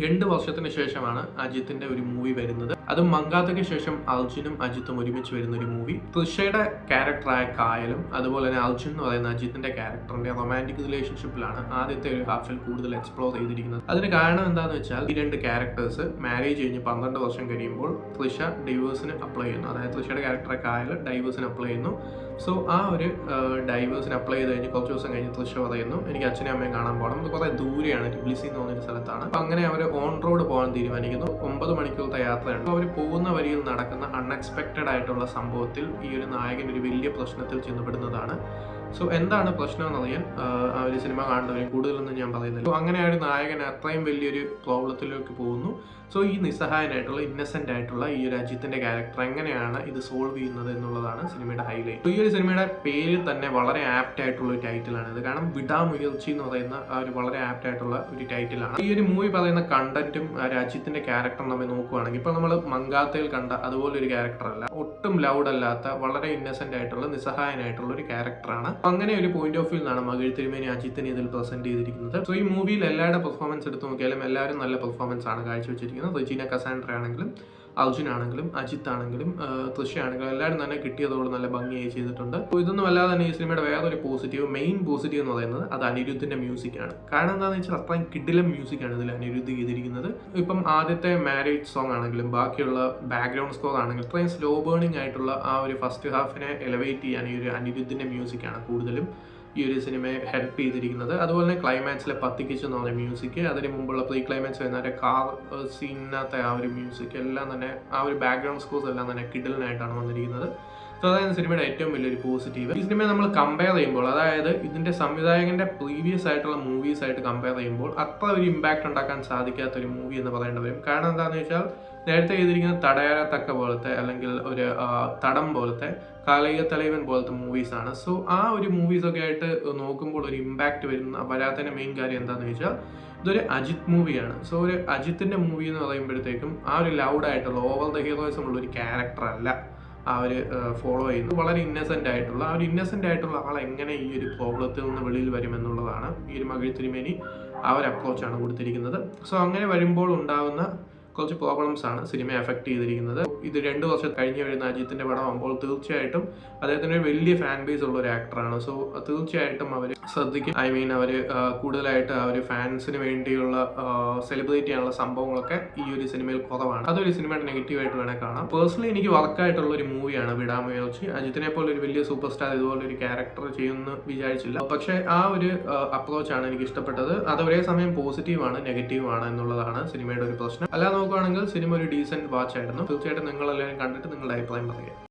2 വർഷത്തിന് ശേഷമാണ് അജിത്തിന്റെ ഒരു മൂവി വരുന്നത്. അതും മങ്കാത്തയ്ക്ക് ശേഷം അർജുനും അജിത്തും ഒരുമിച്ച് വരുന്ന ഒരു മൂവി. തൃഷയുടെ ക്യാരക്ടറായ കായലും അതുപോലെ തന്നെ അർജുൻ എന്ന് പറയുന്ന അജിത്തിന്റെ ക്യാരക്ടറിന്റെ റൊമാൻറ്റിക് റിലേഷൻഷിപ്പിലാണ് ആദ്യത്തെ ഒരു ഹാഫിൽ കൂടുതൽ എക്സ്പ്ലോർ ചെയ്തിരിക്കുന്നത്. അതിന് കാരണം എന്താണെന്ന് വെച്ചാൽ ഈ 2 ക്യാരക്ടേഴ്സ് മാരേജ് കഴിഞ്ഞ് 12 വർഷം കഴിയുമ്പോൾ തൃഷ ഡൈവേഴ്സിന് അപ്ലൈ ചെയ്യുന്നു. അതായത് തൃഷയുടെ ക്യാരക്ടറായ കായൽ ഡൈവേഴ്സിന് അപ്ലൈ ചെയ്യുന്നു. സോ ആ ഒരു ഡൈവേഴ്സിന് അപ്ലൈ ചെയ്ത് കഴിഞ്ഞ് കുറച്ച് ദിവസം കഴിഞ്ഞ് തൃഷ പറയുന്നു എനിക്ക് അച്ഛനും അമ്മയും കാണാൻ പോകണം. അത് കുറേ ദൂരെയാണ്, ടിബ്ലിസി എന്ന് പറഞ്ഞൊരു സ്ഥലത്താണ്. അപ്പം അങ്ങനെ അവർ ഓൺ റോഡ് പോകാൻ തീരുമാനിക്കുന്നു. 9 മണിക്കൂറത്തെ യാത്രയാണ്. അവർ പോകുന്ന വരിയിൽ നടക്കുന്ന അൺഎക്സ്പെക്റ്റഡ് ആയിട്ടുള്ള സംഭവത്തിൽ ഈ ഒരു നായകൻ ഒരു വലിയ പ്രശ്നത്തിൽ ചെന്നപ്പെടുന്നതാണ്. സോ എന്താണ് പ്രശ്നം എന്നറിയാൻ ആ ഒരു സിനിമ കാണുന്നവരും കൂടുതലൊന്നും ഞാൻ പറയുന്നില്ല. സോ അങ്ങനെ ഒരു നായകൻ അത്രയും വലിയൊരു പ്രോബ്ലത്തിലേക്ക് പോകുന്നു. സോ ഈ നിസ്സഹായനായിട്ടുള്ള ഇന്നസെന്റ് ആയിട്ടുള്ള ഈ ഒരു അജിത്തിന്റെ ക്യാരക്ടർ എങ്ങനെയാണ് ഇത് സോൾവ് ചെയ്യുന്നത് എന്നുള്ളതാണ് സിനിമയുടെ ഹൈലൈറ്റ്. ഈ ഒരു സിനിമയുടെ പേരിൽ തന്നെ വളരെ ആപ്റ്റ് ആയിട്ടുള്ള ഒരു ടൈറ്റിലാണ് ഇത്. കാരണം വിടാമുയർച്ചി എന്ന് പറയുന്ന ഒരു വളരെ ആപ്റ്റ് ആയിട്ടുള്ള ഒരു ടൈറ്റിലാണ്. ഈ ഒരു മൂവി പറയുന്ന കണ്ടന്റും അജിത്തിന്റെ ക്യാരക്ടറും നമ്മൾ നോക്കുകയാണെങ്കിൽ ഇപ്പൊ നമ്മൾ മങ്കാത്തയിൽ കണ്ട അതുപോലെ ഒരു ക്യാരക്ടർ അല്ല. ഒട്ടും ലൗഡ് അല്ലാത്ത വളരെ ഇന്നസെന്റ് ആയിട്ടുള്ള നിസ്സഹായനായിട്ടുള്ള ഒരു ക്യാരക്ടറാണ്. അങ്ങനെ ഒരു പോയിന്റ് ഓഫ് വ്യൂ നിന്നാണ് മകിഴ് തിരുമേനി അജിത്തിനെ ഇതിൽ പ്രസന്റ് ചെയ്തിരിക്കുന്നത്. സോ ഈ മൂവിയിൽ എല്ലാവരുടെ പെർഫോമൻസ് എടുത്ത് നോക്കിയാലും എല്ലാവരും നല്ല പെർഫോമൻസ് ആണ് കാഴ്ചവെച്ചിരിക്കുന്നത്. റെജീന കസാൻഡ്ര ആണെങ്കിലും അർജുൻ ആണെങ്കിലും അജിത്ത് ആണെങ്കിലും തൃഷ ആണെങ്കിലും എല്ലാവരും തന്നെ കിട്ടിയതോട് നല്ല ഭംഗിയായി ചെയ്തിട്ടുണ്ട്. അപ്പോൾ ഇതൊന്നും അല്ലാതെ തന്നെ ഈ സിനിമയുടെ വേറൊരു മെയിൻ പോസിറ്റീവ് എന്ന് പറയുന്നത് അത് അനിരുദ്ധിന്റെ മ്യൂസിക് ആണ്. കാരണം എന്താണെന്ന് വെച്ചാൽ അത്രയും കിടിലം മ്യൂസിക് ആണ് ഇതിൽ അനിരുദ്ധ് ചെയ്തിരിക്കുന്നത്. ഇപ്പം ആദ്യത്തെ മാരേജ് സോങ് ആണെങ്കിലും ബാക്കിയുള്ള ബാക്ക്ഗ്രൗണ്ട് സ്കോർ ആണെങ്കിലും ഇത്രയും സ്ലോ ബേണിംഗ് ആയിട്ടുള്ള ആ ഒരു ഫസ്റ്റ് ഹാഫിനെ എലവേറ്റ് ചെയ്യാൻ ഈ ഒരു അനിരുദ്ധിന്റെ മ്യൂസിക് ആണ് കൂടുതലും ഈ ഒരു സിനിമയെ ഹെൽപ്പ് ചെയ്തിരിക്കുന്നത്. അതുപോലെ തന്നെ ക്ലൈമാക്സിലെ പത്തിക്കിച്ച് എന്ന് പറഞ്ഞ മ്യൂസിക്, അതിന് മുമ്പുള്ള പ്രീ ക്ലൈമാക്സ് വരുന്ന കാർ സീനിനകത്തെ ആ ഒരു മ്യൂസിക് എല്ലാം തന്നെ ആ ഒരു ബാക്ക്ഗ്രൗണ്ട് സ്കോർസ് എല്ലാം തന്നെ കിഡിലിനായിട്ടാണ് വന്നിരിക്കുന്നത്. സോ അതായത് സിനിമയുടെ ഏറ്റവും വലിയൊരു പോസിറ്റീവ്. ഈ സിനിമയെ നമ്മൾ കമ്പയർ ചെയ്യുമ്പോൾ, അതായത് ഇതിന്റെ സംവിധായകന്റെ പ്രീവിയസ് ആയിട്ടുള്ള മൂവീസ് ആയിട്ട് കമ്പയർ ചെയ്യുമ്പോൾ അത്ര ഒരു ഇമ്പാക്ട് ഉണ്ടാക്കാൻ സാധിക്കാത്ത ഒരു മൂവി എന്ന് പറയേണ്ടി വരും. കാരണം എന്താണെന്ന് വെച്ചാൽ നേരത്തെ ചെയ്തിരിക്കുന്ന തടയാറത്തക്ക പോലത്തെ അല്ലെങ്കിൽ ഒരു തടം പോലത്തെ കാളിക തലൈവൻ പോലത്തെ മൂവീസാണ്. സോ ആ ഒരു മൂവീസൊക്കെ ആയിട്ട് നോക്കുമ്പോൾ ഒരു ഇമ്പാക്ട് വരാത്തതിന്റെ മെയിൻ കാര്യം എന്താണെന്ന് വെച്ചാൽ ഇതൊരു അജിത്ത് മൂവിയാണ്. സോ ഒരു അജിത്തിന്റെ മൂവി എന്ന് പറയുമ്പോഴത്തേക്കും ആ ഒരു ലൗഡായിട്ടുള്ള ഓവർ ദ ഹീറോയിസം ഉള്ള ഒരു ക്യാരക്ടർ അല്ല അവർ ഫോളോ ചെയ്യുന്നത്. വളരെ ഇന്നസെന്റ് ആയിട്ടുള്ള ആ ഒരു ഇന്നസെന്റ് ആയിട്ടുള്ള ആൾ എങ്ങനെ ഈ ഒരു പ്രോബ്ലത്തിൽ നിന്ന് വെളിയിൽ വരും എന്നുള്ളതാണ് ഈ ഒരു മകിഴ് തിരുമേനി ആ ഒരു അപ്രോച്ചാണ് കൊടുത്തിരിക്കുന്നത്. സോ അങ്ങനെ വരുമ്പോൾ ഉണ്ടാകുന്ന കുറച്ച് പ്രോബ്ലംസ് ആണ് സിനിമയെ എഫക്ട് ചെയ്തിരിക്കുന്നത്. ഇത് 2 വർഷം കഴിഞ്ഞ് വരുന്ന അജിത്തിന്റെ പടമാകുമ്പോൾ തീർച്ചയായിട്ടും അദ്ദേഹത്തിന് ഒരു വലിയ ഫാൻ ബേസ് ഉള്ള ഒരു ആക്ടറാണ്. സോ തീർച്ചയായിട്ടും അവർ ശ്രദ്ധിക്കും. അവർ കൂടുതലായിട്ട് ആ ഒരു ഫാൻസിന് വേണ്ടിയുള്ള സെലിബ്രേറ്റ് ചെയ്യാനുള്ള സംഭവങ്ങളൊക്കെ ഈ ഒരു സിനിമയിൽ കുറവാണ്. അതൊരു സിനിമയുടെ നെഗറ്റീവായിട്ട് വേണേൽ കാണാം. പേഴ്സണലി എനിക്ക് വർക്കായിട്ടുള്ള ഒരു മൂവിയാണ് വിടാമുയർച്ചി. അജിത്തിനെ പോലെ ഒരു വലിയ സൂപ്പർ സ്റ്റാർ ഇതുപോലെ ഒരു ക്യാരക്ടർ ചെയ്യുമെന്ന് വിചാരിച്ചില്ല. പക്ഷേ ആ ഒരു അപ്രോച്ചാണ് എനിക്ക് ഇഷ്ടപ്പെട്ടത്. അത് ഒരേ സമയം പോസിറ്റീവാണ് നെഗറ്റീവാണ് എന്നുള്ളതാണ് സിനിമയുടെ ഒരു പ്രശ്നം. അല്ലാതെ നോക്കുകയാണെങ്കിൽ സിനിമ ഒരു ഡീസന്റ് വാച്ച് ആയിരുന്നു. തീർച്ചയായിട്ടും നിങ്ങളെല്ലാവരും കണ്ടിട്ട് നിങ്ങളുടെ അഭിപ്രായം പറയുക.